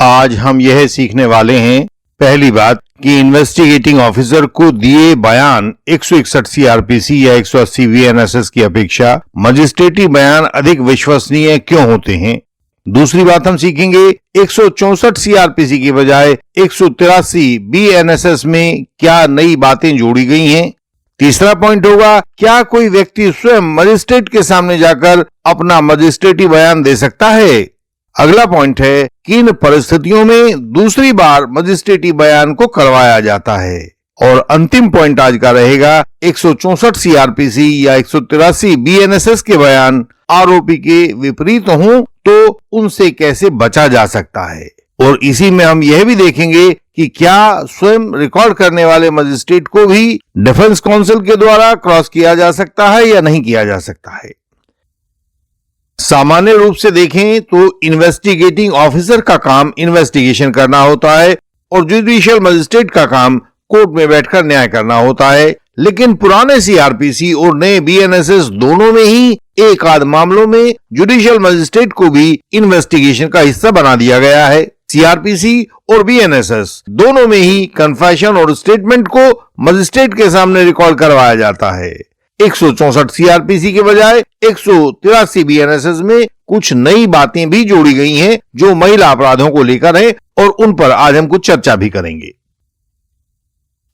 आज हम यह सीखने वाले हैं, पहली बात कि इन्वेस्टिगेटिंग ऑफिसर को दिए बयान 161 सीआरपीसी या 180 वीएनएसएस की अपेक्षा मजिस्ट्रेटी बयान अधिक विश्वसनीय क्यों होते हैं। दूसरी बात हम सीखेंगे 164 सीआरपीसी की बजाय 183 बीएनएसएस में क्या नई बातें जोड़ी गई हैं। तीसरा पॉइंट होगा, क्या कोई व्यक्ति स्वयं मजिस्ट्रेट के सामने जाकर अपना मजिस्ट्रेटी बयान दे सकता है। अगला पॉइंट है, किन परिस्थितियों में दूसरी बार मजिस्ट्रेटी बयान को करवाया जाता है। और अंतिम पॉइंट आज का रहेगा 164 सीआरपीसी या 183 बीएनएसएस के बयान आरोपी के विपरीत हों तो उनसे कैसे बचा जा सकता है। और इसी में हम यह भी देखेंगे कि क्या स्वयं रिकॉर्ड करने वाले मजिस्ट्रेट को भी डिफेंस काउंसिल के द्वारा क्रॉस किया जा सकता है या नहीं किया जा सकता है। सामान्य रूप से देखें तो इन्वेस्टिगेटिंग ऑफिसर का काम इन्वेस्टिगेशन करना होता है और जुडिशियल मजिस्ट्रेट का काम कोर्ट में बैठकर न्याय करना होता है। लेकिन पुराने सीआरपीसी और नए बीएनएसएस दोनों में ही एक आध मामलों में जुडिशियल मजिस्ट्रेट को भी इन्वेस्टिगेशन का हिस्सा बना दिया गया है। सीआरपीसी और बीएनएसएस दोनों में ही कन्फेशन और स्टेटमेंट को मजिस्ट्रेट के सामने रिकॉर्ड करवाया जाता है। 164 सीआरपीसी के बजाय 183 बीएनएसएस में कुछ नई बातें भी जोड़ी गई हैं जो महिला अपराधों को लेकर है और उन पर आज हम कुछ चर्चा भी करेंगे।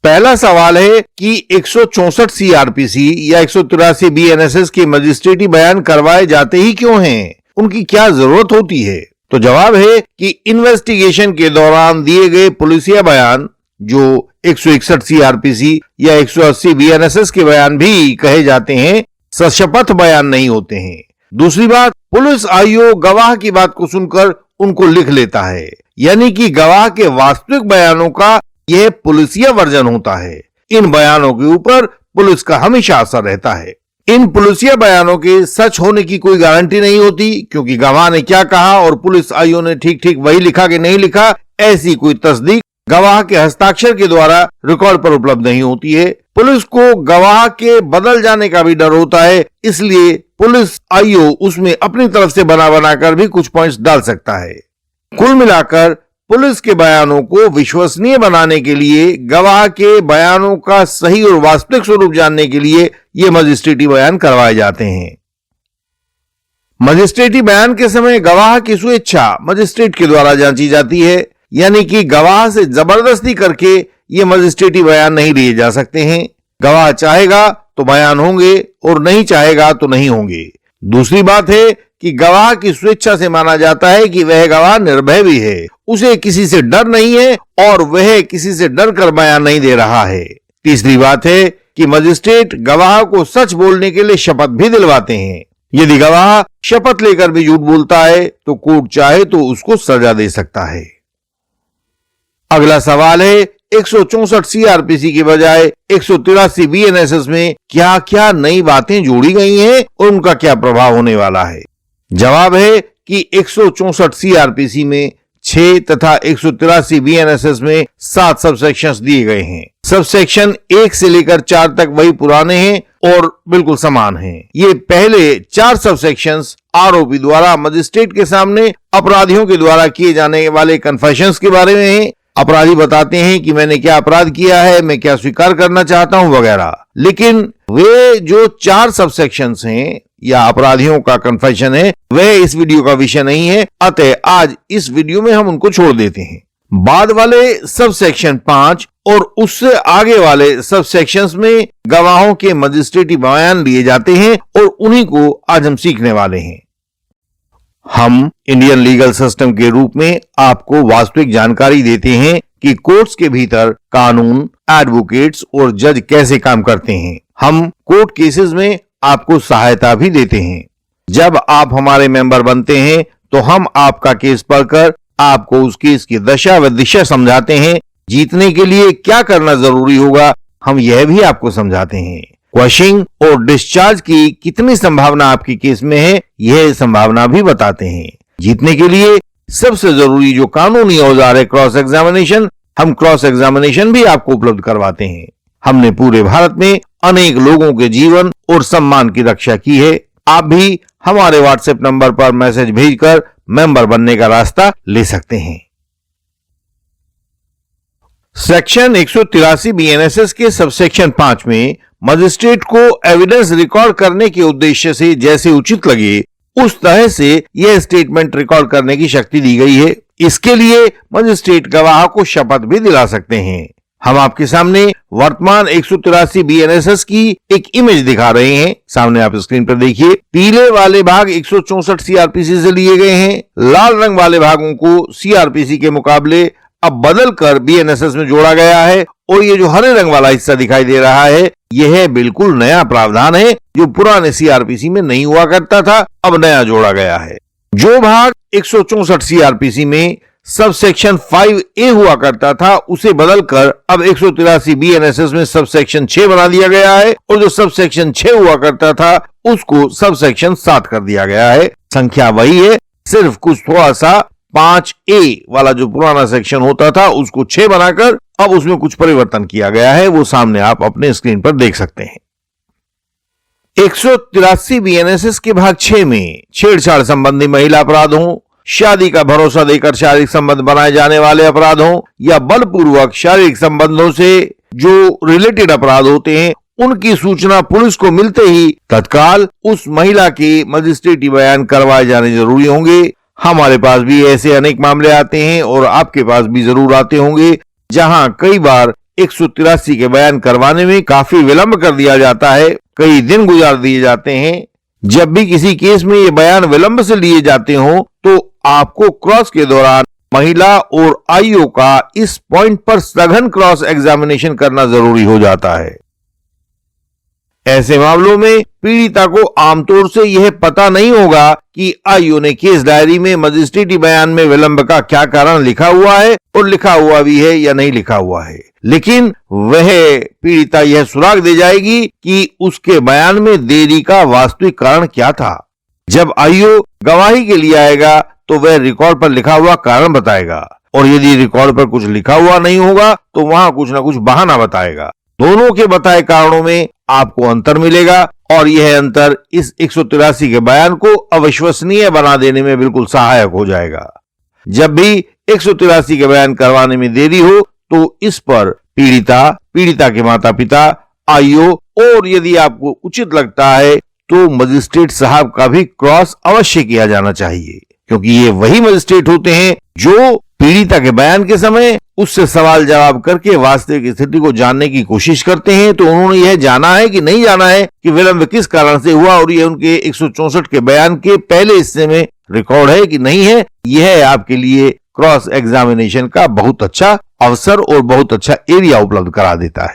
पहला सवाल है कि 164 सीआरपीसी या 183 बीएनएसएस के मजिस्ट्रेटी बयान करवाए जाते ही क्यों हैं, उनकी क्या जरूरत होती है। तो जवाब है कि इन्वेस्टिगेशन के दौरान दिए गए पुलिसिया बयान, जो 161 सीआरपीसी या 180 बीएनएसएस के बयान भी कहे जाते हैं, सशपथ बयान नहीं होते हैं। दूसरी बात, पुलिस आईओ गवाह की बात को सुनकर उनको लिख लेता है, यानी कि गवाह के वास्तविक बयानों का यह पुलिसिया वर्जन होता है। इन बयानों के ऊपर पुलिस का हमेशा असर रहता है। इन पुलिसिया बयानों के सच होने की कोई गारंटी नहीं होती, क्योंकि गवाह ने क्या कहा और पुलिस आईओ ने ठीक ठीक वही लिखा कि नहीं लिखा, ऐसी कोई तस्दीक गवाह के हस्ताक्षर के द्वारा रिकॉर्ड पर उपलब्ध नहीं होती है। पुलिस को गवाह के बदल जाने का भी डर होता है, इसलिए पुलिस आईओ उसमें अपनी तरफ से बना कर भी कुछ पॉइंट्स डाल सकता है। कुल मिलाकर पुलिस के बयानों को विश्वसनीय बनाने के लिए, गवाह के बयानों का सही और वास्तविक स्वरूप जानने के लिए ये मजिस्ट्रेटी बयान करवाए जाते हैं। मजिस्ट्रेटी बयान के समय गवाह की स्वेच्छा मजिस्ट्रेट के द्वारा जांची जाती है, यानी कि गवाह से जबरदस्ती करके ये मजिस्ट्रेटी बयान नहीं लिए जा सकते हैं। गवाह चाहेगा तो बयान होंगे और नहीं चाहेगा तो नहीं होंगे। दूसरी बात है कि गवाह की स्वेच्छा से माना जाता है कि वह गवाह निर्भय भी है, उसे किसी से डर नहीं है और वह किसी से डर कर बयान नहीं दे रहा है। तीसरी बात है कि मजिस्ट्रेट गवाह को सच बोलने के लिए शपथ भी दिलवाते हैं। यदि गवाह शपथ लेकर भी झूठ बोलता है तो कोर्ट चाहे तो उसको सजा दे सकता है। अगला सवाल है, 164 सीआरपीसी के बजाय 183 बीएनएसएस में क्या क्या नई बातें जोड़ी गई हैं और उनका क्या प्रभाव होने वाला है। जवाब है कि 164 सीआरपीसी में 6 तथा 183 बीएनएसएस में 7 सबसेक्शंस दिए गए हैं। सबसेक्शन 1 से लेकर 4 तक वही पुराने हैं और बिल्कुल समान हैं। ये पहले 4 सबसेक्शंस आरोपी द्वारा मजिस्ट्रेट के सामने अपराधियों के द्वारा किए जाने वाले कन्फेशंस के बारे में हैं। अपराधी बताते हैं कि मैंने क्या अपराध किया है, मैं क्या स्वीकार करना चाहता हूं वगैरह। लेकिन वे जो 4 सबसेक्शंस हैं या अपराधियों का कन्फेशन है, वह इस वीडियो का विषय नहीं है, अतः आज इस वीडियो में हम उनको छोड़ देते हैं। बाद वाले सबसेक्शन 5 और उससे आगे वाले सबसेक्शंस में गवाहों के मजिस्ट्रेटी बयान लिए जाते हैं और उन्हीं को आज हम सीखने वाले हैं। हम इंडियन लीगल सिस्टम के रूप में आपको वास्तविक जानकारी देते हैं कि कोर्ट्स के भीतर कानून, एडवोकेट्स और जज कैसे काम करते हैं। हम कोर्ट केसेस में आपको सहायता भी देते हैं। जब आप हमारे मेंबर बनते हैं तो हम आपका केस पढ़कर आपको उस केस की दशा व दिशा समझाते हैं। जीतने के लिए क्या करना जरूरी होगा हम यह भी आपको समझाते हैं। क्वशिंग और डिस्चार्ज की कितनी संभावना आपके केस में है, यह संभावना भी बताते हैं। जीतने के लिए सबसे जरूरी जो कानूनी औजार है क्रॉस एग्जामिनेशन, हम क्रॉस एग्जामिनेशन भी आपको उपलब्ध करवाते हैं। हमने पूरे भारत में अनेक लोगों के जीवन और सम्मान की रक्षा की है। आप भी हमारे व्हाट्सएप नंबर पर मैसेज भेजकर मेंबर बनने का रास्ता ले सकते हैं। सेक्शन 183 बीएनएसएस के सबसेक्शन 5 में मजिस्ट्रेट को एविडेंस रिकॉर्ड करने के उद्देश्य से जैसे उचित लगे उस तरह से यह स्टेटमेंट रिकॉर्ड करने की शक्ति दी गई है। इसके लिए मजिस्ट्रेट गवाह को शपथ भी दिला सकते हैं। हम आपके सामने वर्तमान 183 बीएनएसएस की एक इमेज दिखा रहे हैं। सामने आप स्क्रीन पर देखिए, पीले वाले भाग 164 सीआरपीसी से लिए गए हैं। लाल रंग वाले भागों को सीआरपीसी के मुकाबले अब बदलकर बीएनएसएस में जोड़ा गया है और ये जो हरे रंग वाला हिस्सा दिखाई दे रहा है यह बिल्कुल नया प्रावधान है जो पुराने सीआरपीसी में नहीं हुआ करता था, अब नया जोड़ा गया है। जो भाग 164 सीआरपीसी में सब सेक्शन 5A हुआ करता था उसे बदलकर अब 183 बीएनएसएस में सब सेक्शन 6 बना दिया गया है और जो सब सेक्शन 6 हुआ करता था उसको सब सेक्शन 7 कर दिया गया है। संख्या वही है, सिर्फ कुछ थोड़ा सा 5A वाला जो पुराना सेक्शन होता था उसको 6 बनाकर अब उसमें कुछ परिवर्तन किया गया है, वो सामने आप अपने स्क्रीन पर देख सकते हैं। 183 बीएनएसएस के भाग 6 में छेड़छाड़ संबंधी महिला अपराधों, शादी का भरोसा देकर शारीरिक संबंध बनाए जाने वाले अपराधों या बलपूर्वक शारीरिक संबंधों से जो रिलेटेड अपराध होते हैं उनकी सूचना पुलिस को मिलते ही तत्काल उस महिला के मजिस्ट्रेटी बयान करवाए जाने जरूरी होंगे। हमारे पास भी ऐसे अनेक मामले आते हैं और आपके पास भी जरूर आते होंगे जहां कई बार 183 के बयान करवाने में काफी विलंब कर दिया जाता है, कई दिन गुजार दिए जाते हैं। जब भी किसी केस में ये बयान विलंब से लिए जाते हो तो आपको क्रॉस के दौरान महिला और आईओ का इस पॉइंट पर सघन क्रॉस एग्जामिनेशन करना जरूरी हो जाता है। ऐसे मामलों में पीड़िता को आमतौर से यह पता नहीं होगा कि आईओ ने केस डायरी में मजिस्ट्रेटी बयान में विलंब का क्या कारण लिखा हुआ है और लिखा हुआ भी है या नहीं लिखा हुआ है, लेकिन वह पीड़िता यह सुराग दे जाएगी कि उसके बयान में देरी का वास्तविक कारण क्या था। जब आईओ गवाही के लिए आएगा तो वह रिकॉर्ड पर लिखा हुआ कारण बताएगा और यदि रिकॉर्ड पर कुछ लिखा हुआ नहीं होगा तो वहां कुछ ना कुछ बहाना बताएगा। दोनों के बताए कारणों में आपको अंतर मिलेगा और यह अंतर इस 183 के बयान को अविश्वसनीय बना देने में बिल्कुल सहायक हो जाएगा। जब भी 183 के बयान करवाने में देरी हो तो इस पर पीड़िता, पीड़िता के माता पिता, आईओ और यदि आपको उचित लगता है तो मजिस्ट्रेट साहब का भी क्रॉस अवश्य किया जाना चाहिए, क्योंकि ये वही मजिस्ट्रेट होते हैं जो पीड़िता के बयान के समय उससे सवाल जवाब करके वास्तविक स्थिति को जानने की कोशिश करते हैं। तो उन्होंने यह जाना है कि नहीं जाना है कि विलंब किस कारण से हुआ और यह उनके 164 के बयान के पहले हिस्से में रिकॉर्ड है कि नहीं है। यह आपके लिए क्रॉस एग्जामिनेशन का बहुत अच्छा अवसर और बहुत अच्छा एरिया उपलब्ध करा देता है।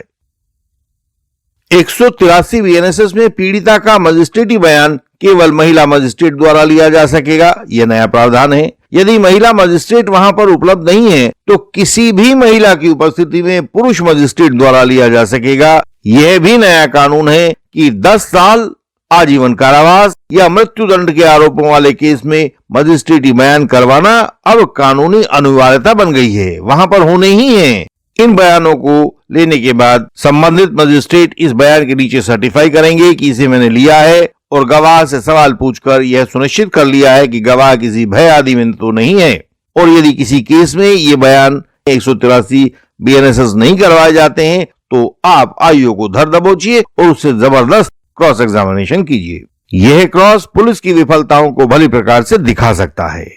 183 बीएनएसएस में पीड़िता का मजिस्ट्रेटी बयान केवल महिला मजिस्ट्रेट द्वारा लिया जा सकेगा, यह नया प्रावधान है। यदि महिला मजिस्ट्रेट वहां पर उपलब्ध नहीं है तो किसी भी महिला की उपस्थिति में पुरुष मजिस्ट्रेट द्वारा लिया जा सकेगा। यह भी नया कानून है कि 10 साल, आजीवन कारावास या मृत्युदंड के आरोपों वाले केस में मजिस्ट्रेटी बयान करवाना अब कानूनी अनिवार्यता बन गई है, वहां पर होने ही है। इन बयानों को लेने के बाद संबंधित मजिस्ट्रेट इस बयान के नीचे सर्टिफाई करेंगे कि इसे मैंने लिया है और गवाह से सवाल पूछकर यह सुनिश्चित कर लिया है कि गवाह किसी भय आदि में तो नहीं है। और यदि किसी केस में ये बयान 183 बीएनएसएस नहीं करवाए जाते हैं तो आप आईओ को धर दबोचिए और उससे जबरदस्त क्रॉस एग्जामिनेशन कीजिए। यह क्रॉस पुलिस की विफलताओं को भली प्रकार से दिखा सकता है।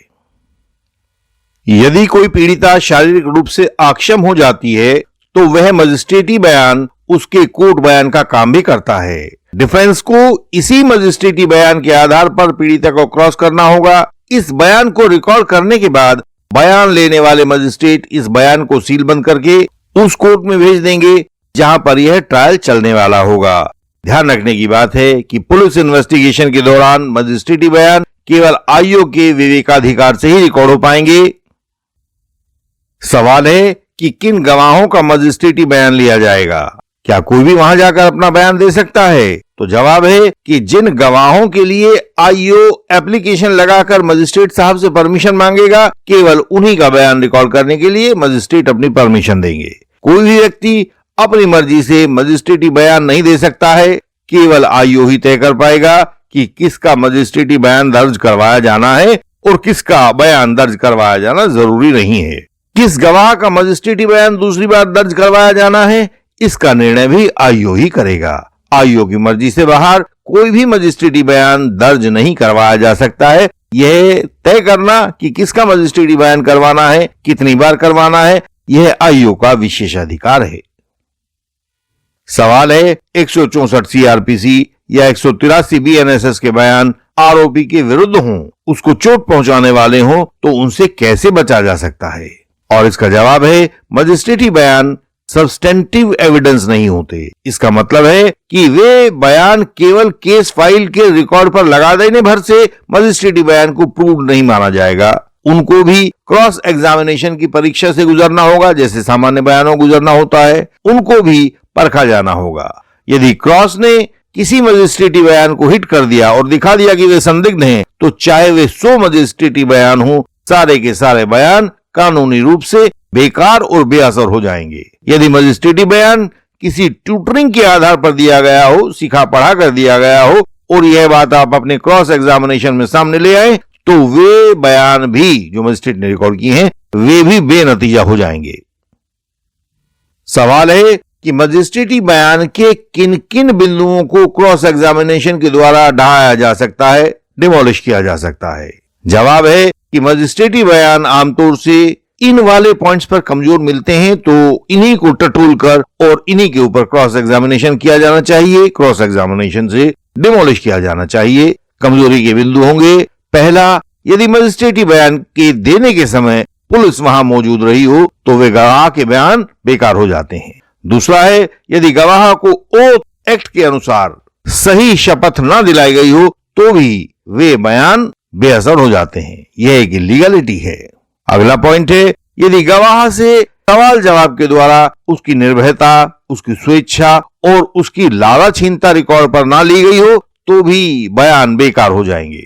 यदि कोई पीड़िता शारीरिक रूप से अक्षम हो जाती है तो वह मजिस्ट्रेटी बयान उसके कोर्ट बयान का काम भी करता है। डिफेंस को इसी मजिस्ट्रेटी बयान के आधार पर पीड़िता को क्रॉस करना होगा। इस बयान को रिकॉर्ड करने के बाद बयान लेने वाले मजिस्ट्रेट इस बयान को सीलबंद करके उस कोर्ट में भेज देंगे जहां पर यह ट्रायल चलने वाला होगा। ध्यान रखने की बात है कि पुलिस इन्वेस्टिगेशन के दौरान मजिस्ट्रेटी बयान केवल आईओ के विवेकाधिकार से ही रिकॉर्ड हो पाएंगे। सवाल है कि किन गवाहों का मजिस्ट्रेटी बयान लिया जाएगा? क्या कोई भी वहां जाकर अपना बयान दे सकता है? तो जवाब है कि जिन गवाहों के लिए आईओ एप्लीकेशन लगाकर मजिस्ट्रेट साहब से परमिशन मांगेगा, केवल उन्हीं का बयान रिकॉर्ड करने के लिए मजिस्ट्रेट अपनी परमिशन देंगे। कोई भी व्यक्ति अपनी मर्जी से मजिस्ट्रेटी बयान नहीं दे सकता है, केवल आईओ ही तय कर पाएगा कि किसका मजिस्ट्रेटी बयान दर्ज करवाया जाना है और किसका बयान दर्ज करवाया जाना जरूरी नहीं है। किस गवाह का मजिस्ट्रेटी बयान दूसरी बार दर्ज करवाया जाना है, इसका निर्णय भी आईओ ही करेगा। आईओ की मर्जी से बाहर कोई भी मजिस्ट्रेटी बयान दर्ज नहीं करवाया जा सकता है। यह तय करना कि किसका मजिस्ट्रेटी बयान करवाना है, कितनी बार करवाना है, यह आईओ का विशेषाधिकार है। सवाल है, 164 सीआरपीसी या 183 बीएनएसएस के बयान आरोपी के विरुद्ध हों, उसको चोट पहुंचाने वाले हों, तो उनसे कैसे बचा जा सकता है? और इसका जवाब है, मजिस्ट्रेटी बयान सब्सटेंटिव एविडेंस नहीं होते। इसका मतलब है कि वे बयान केवल केस फाइल के रिकॉर्ड पर लगा देने भर से मजिस्ट्रेटी बयान को प्रूव नहीं माना जाएगा। उनको भी क्रॉस एग्जामिनेशन की परीक्षा से गुजरना होगा, जैसे सामान्य बयानों गुजरना होता है। उनको भी परखा जाना होगा। यदि क्रॉस ने किसी मजिस्ट्रेटी बयान को हिट कर दिया और दिखा दिया कि वे संदिग्ध हैं, तो चाहे वे 100 मजिस्ट्रेटी बयान हो, सारे के सारे बयान कानूनी रूप से बेकार और बेअसर हो जाएंगे। यदि मजिस्ट्रेटी बयान किसी ट्यूटरिंग के आधार पर दिया गया हो, सिखा पढ़ा कर दिया गया हो, और यह बात आप अपने क्रॉस एग्जामिनेशन में सामने ले आए, तो वे बयान भी जो मजिस्ट्रेट ने रिकॉर्ड किए हैं, वे भी बेनतीजा हो जाएंगे। सवाल है कि मजिस्ट्रेटी बयान के किन किन बिंदुओं को क्रॉस एग्जामिनेशन के द्वारा ढहाया जा सकता है, डिमोलिश किया जा सकता है? जवाब है कि मजिस्ट्रेटी बयान आमतौर से इन वाले पॉइंट्स पर कमजोर मिलते हैं, तो इन्हीं को टटोल कर और इन्हीं के ऊपर क्रॉस एग्जामिनेशन किया जाना चाहिए। क्रॉस एग्जामिनेशन से डिमोलिश किया जाना चाहिए। कमजोरी के बिंदु होंगे, पहला, यदि मजिस्ट्रेटी बयान के देने के समय पुलिस वहां मौजूद रही हो, तो वे गवाह के बयान बेकार हो जाते हैं। दूसरा है, यदि गवाह को ओथ एक्ट के अनुसार सही शपथ न दिलाई गई हो, तो भी वे बयान बेअसर हो जाते हैं। यह एक इलीगलिटी है। अगला पॉइंट है, यदि गवाह से सवाल जवाब के द्वारा उसकी निर्भयता, उसकी स्वेच्छा और उसकी लालचहीनता रिकॉर्ड पर ना ली गई हो, तो भी बयान बेकार हो जाएंगे।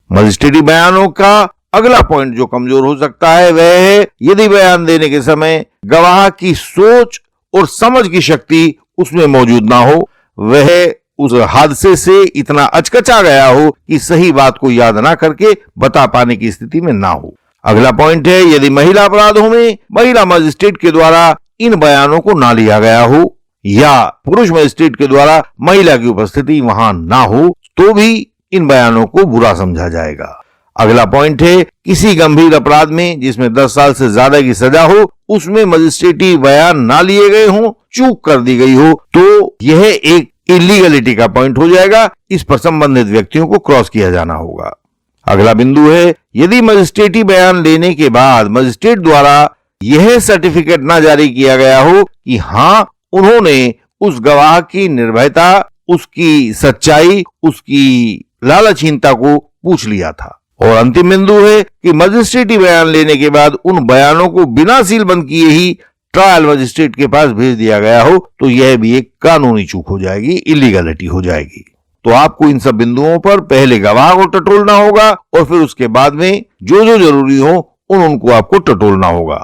मजिस्ट्रेटी बयानों का अगला पॉइंट जो कमजोर हो सकता है, वह है यदि बयान देने के समय गवाह की सोच और समझ की शक्ति उसमें मौजूद ना हो, वह उस हादसे से इतना अचकचा गया हो कि सही बात को याद ना करके बता पाने की स्थिति में ना हो। अगला पॉइंट है, यदि महिला अपराधों में महिला मजिस्ट्रेट के द्वारा इन बयानों को ना लिया गया हो, या पुरुष मजिस्ट्रेट के द्वारा महिला की उपस्थिति वहां ना हो, तो भी इन बयानों को बुरा समझा जाएगा। अगला पॉइंट है, किसी गंभीर अपराध में जिसमें 10 साल से ज्यादा की सजा हो, उसमें मजिस्ट्रेटी बयान ना लिए गए हों, चूक कर दी गई हो, तो यह एक इलीगलिटी का पॉइंट हो जाएगा। इस पर संबंधित व्यक्तियों को क्रॉस किया जाना होगा। अगला बिंदु है, यदि मजिस्ट्रेटी बयान लेने के बाद मजिस्ट्रेट द्वारा यह सर्टिफिकेट ना जारी किया गया हो कि हां, उन्होंने उस गवाह की निर्भयता, उसकी सच्चाई, उसकी लालचहीनता को पूछ लिया था। और अंतिम बिंदु है कि मजिस्ट्रेटी बयान लेने के बाद उन बयानों को बिना सीलबंद किए ही ट्रायल मजिस्ट्रेट के पास भेज दिया गया हो, तो यह भी एक कानूनी चूक हो जाएगी, इलीगलिटी हो जाएगी। तो आपको इन सब बिंदुओं पर पहले गवाह को टटोलना होगा और फिर उसके बाद में जो जो जरूरी हो उनको आपको टटोलना होगा।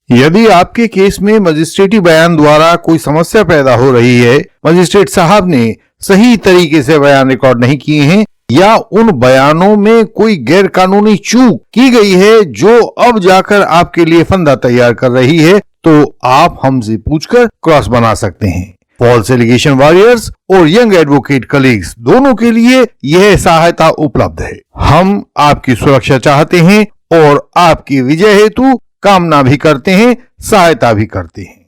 यदि आपके केस में मजिस्ट्रेटी बयान द्वारा कोई समस्या पैदा हो रही है, मजिस्ट्रेट साहब ने सही तरीके से बयान रिकॉर्ड नहीं किए हैं, या उन बयानों में कोई गैर कानूनी चूक की गई है जो अब जाकर आपके लिए फंदा तैयार कर रही है, तो आप हमसे पूछकर क्रॉस बना सकते हैं। फॉल्स एलिगेशन वॉरियर्स और यंग एडवोकेट कलीग्स दोनों के लिए यह सहायता उपलब्ध है। हम आपकी सुरक्षा चाहते हैं और आपकी विजय हेतु कामना भी करते हैं, सहायता भी करते हैं।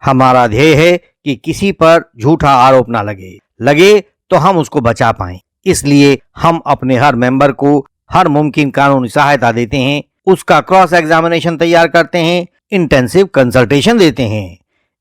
हमारा ध्येय है कि किसी पर झूठा आरोप ना लगे तो हम उसको बचा पाएं। इसलिए हम अपने हर मेंबर को हर मुमकिन कानूनी सहायता देते हैं, उसका क्रॉस एग्जामिनेशन तैयार करते हैं, इंटेंसिव कंसल्टेशन देते हैं,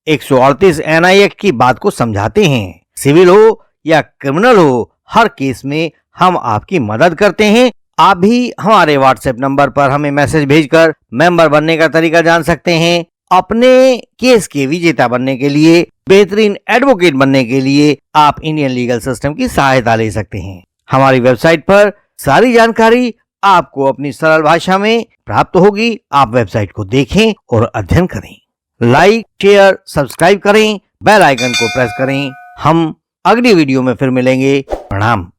138 NI एक्ट की बात को समझाते हैं। सिविल हो या क्रिमिनल हो, हर केस में हम आपकी मदद करते हैं। आप भी हमारे व्हाट्सएप नंबर पर हमें मैसेज भेजकर मेंबर बनने का तरीका जान सकते हैं। अपने केस के विजेता बनने के लिए, बेहतरीन एडवोकेट बनने के लिए आप इंडियन लीगल सिस्टम की सहायता ले सकते हैं। हमारी वेबसाइट पर सारी जानकारी आपको अपनी सरल भाषा में प्राप्त होगी। आप वेबसाइट को देखें और अध्ययन करें। लाइक, शेयर, सब्सक्राइब करें, बेल आइकन को प्रेस करें। हम अगली वीडियो में फिर मिलेंगे। प्रणाम।